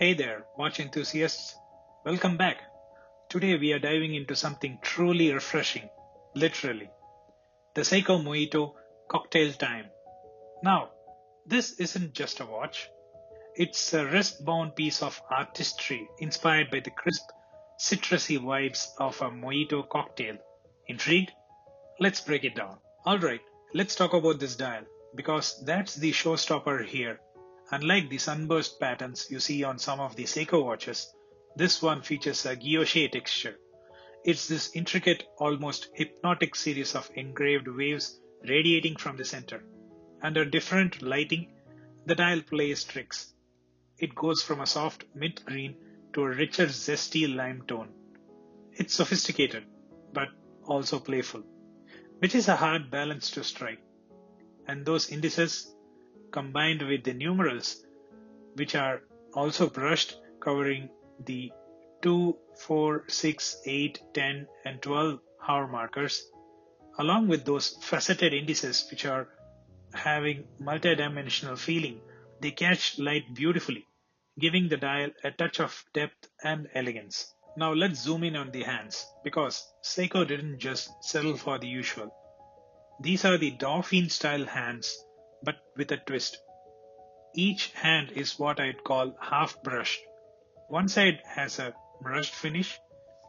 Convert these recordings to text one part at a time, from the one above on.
Hey there, watch enthusiasts. Welcome back. Today we are diving into something truly refreshing, literally. The Seiko Mojito cocktail time. Now, this isn't just a watch. It's a wrist-bound piece of artistry inspired by the crisp, citrusy vibes of a mojito cocktail. Intrigued? Let's break it down. Alright, let's talk about this dial because that's the showstopper here. Unlike the sunburst patterns you see on some of the Seiko watches, this one features a guilloche texture. It's this intricate, almost hypnotic series of engraved waves radiating from the center. Under different lighting, the dial plays tricks. It goes from a soft mint green to a richer zesty lime tone. It's sophisticated, but also playful, which is a hard balance to strike. And those indices, combined with the numerals, which are also brushed, covering the 2, 4, 6, 8, 10, and 12 hour markers, along with those faceted indices which are having multi-dimensional feeling, they catch light beautifully, giving the dial a touch of depth and elegance. Now let's zoom in on the hands, because Seiko didn't just settle for the usual. These are the Dauphine style hands, but with a twist. Each hand is what I'd call half brushed. One side has a brushed finish,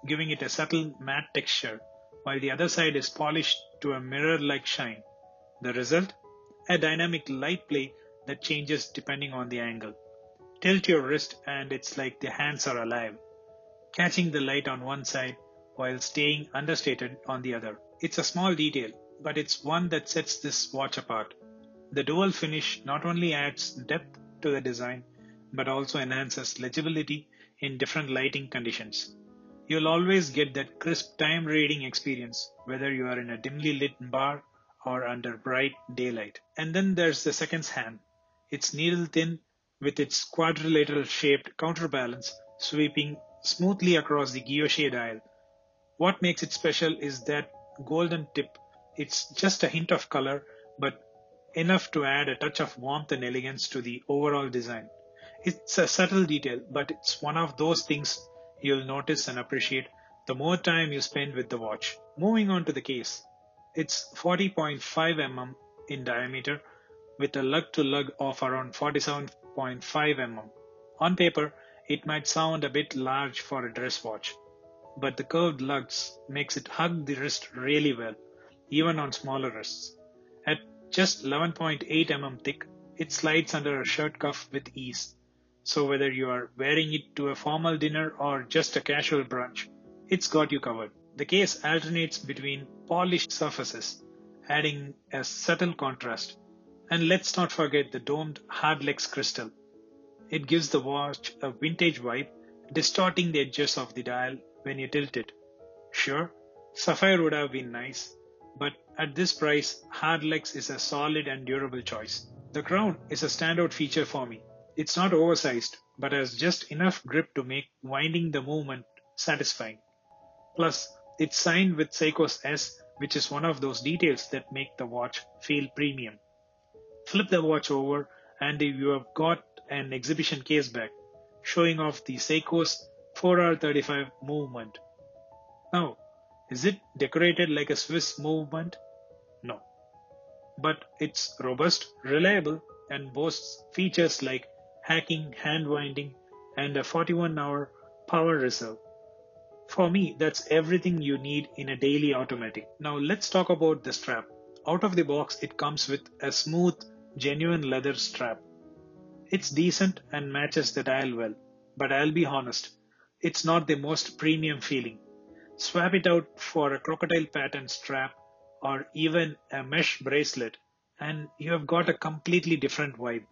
giving it a subtle matte texture, while the other side is polished to a mirror-like shine. The result? A dynamic light play that changes depending on the angle. Tilt your wrist and it's like the hands are alive, catching the light on one side while staying understated on the other. It's a small detail, but it's one that sets this watch apart. The dual finish not only adds depth to the design, but also enhances legibility in different lighting conditions. You'll always get that crisp time reading experience, whether you are in a dimly lit bar or under bright daylight. And then there's the seconds hand. It's needle thin with its quadrilateral shaped counterbalance sweeping smoothly across the guilloche dial. What makes it special is that golden tip. It's just a hint of color, but enough to add a touch of warmth and elegance to the overall design. It's a subtle detail, but it's one of those things you'll notice and appreciate the more time you spend with the watch. Moving on to the case. It's 40.5 mm in diameter with a lug-to-lug of around 47.5 mm. On paper, it might sound a bit large for a dress watch, but the curved lugs makes it hug the wrist really well, even on smaller wrists. At just 11.8 mm thick, it slides under a shirt cuff with ease. So whether you are wearing it to a formal dinner or just a casual brunch, it's got you covered. The case alternates between polished surfaces, adding a subtle contrast. And let's not forget the domed hardlex crystal. It gives the watch a vintage vibe, distorting the edges of the dial when you tilt it. Sure, sapphire would have been nice, but at this price, hardlex is a solid and durable choice. The crown is a standout feature for me. It's not oversized, but has just enough grip to make winding the movement satisfying. Plus, it's signed with Seiko's S, which is one of those details that make the watch feel premium. Flip the watch over and you have got an exhibition case back, showing off the Seiko's 4R35 movement. Now, is it decorated like a Swiss movement? No. But it's robust, reliable, and boasts features like hacking, hand winding, and a 41-hour power reserve. For me, that's everything you need in a daily automatic. Now let's talk about the strap. Out of the box, it comes with a smooth, genuine leather strap. It's decent and matches the dial well, but I'll be honest, it's not the most premium feeling. Swap it out for a crocodile pattern strap or even a mesh bracelet, and you have got a completely different vibe.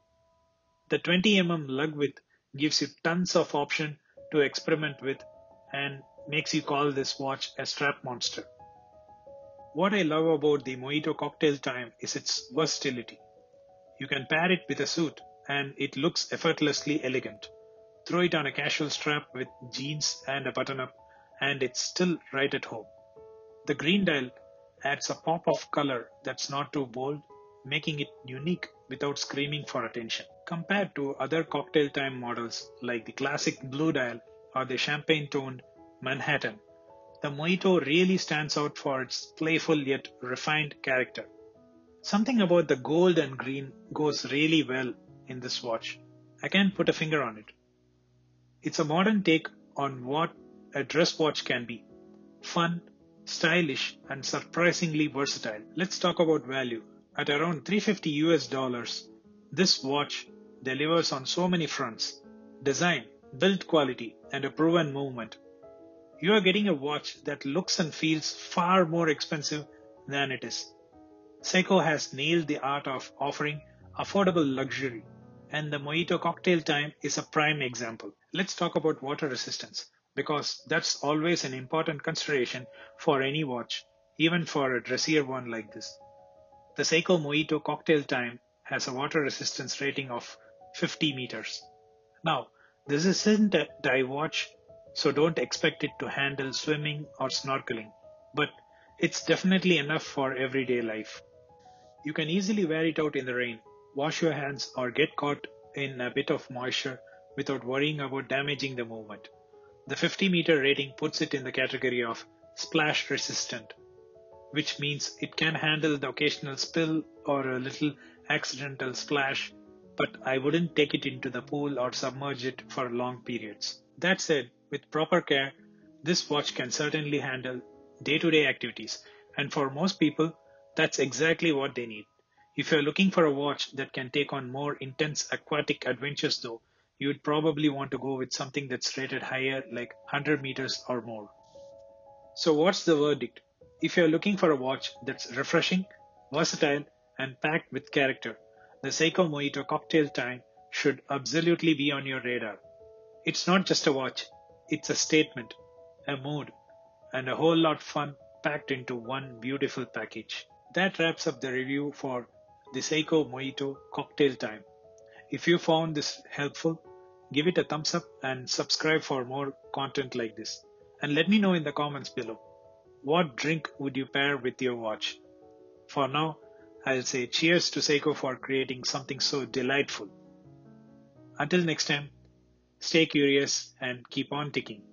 The 20 mm lug width gives you tons of option to experiment with and makes you call this watch a strap monster. What I love about the Mojito cocktail time is its versatility. You can pair it with a suit and it looks effortlessly elegant. Throw it on a casual strap with jeans and a button-up and it's still right at home. The green dial adds a pop of color that's not too bold, making it unique without screaming for attention. Compared to other cocktail time models like the classic Blue Dial or the champagne toned Manhattan, the Mojito really stands out for its playful yet refined character. Something about the gold and green goes really well in this watch. I can't put a finger on it. It's a modern take on what a dress watch can be: fun, stylish, and surprisingly versatile. Let's talk about value. At around $350, this watch delivers on so many fronts: design, build quality, and a proven movement. You are getting a watch that looks and feels far more expensive than it is. Seiko has nailed the art of offering affordable luxury, and the Mojito cocktail time is a prime example. Let's talk about water resistance, because that's always an important consideration for any watch, even for a dressier one like this. The Seiko Mojito cocktail time has a water resistance rating of 50 meters. Now, this isn't a dive watch, so don't expect it to handle swimming or snorkeling, but it's definitely enough for everyday life. You can easily wear it out in the rain, wash your hands, or get caught in a bit of moisture without worrying about damaging the movement. The 50-meter rating puts it in the category of splash resistant, which means it can handle the occasional spill or a little accidental splash, but I wouldn't take it into the pool or submerge it for long periods. That said, with proper care, this watch can certainly handle day-to-day activities, and for most people, that's exactly what they need. If you're looking for a watch that can take on more intense aquatic adventures though, you'd probably want to go with something that's rated higher, like 100 meters or more. So what's the verdict? If you're looking for a watch that's refreshing, versatile, and packed with character, the Seiko Mojito Cocktail Time should absolutely be on your radar. It's not just a watch, it's a statement, a mood, and a whole lot of fun packed into one beautiful package. That wraps up the review for the Seiko Mojito Cocktail Time. If you found this helpful, give it a thumbs up and subscribe for more content like this. And let me know in the comments below, what drink would you pair with your watch? For now, I'll say cheers to Seiko for creating something so delightful. Until next time, stay curious and keep on ticking.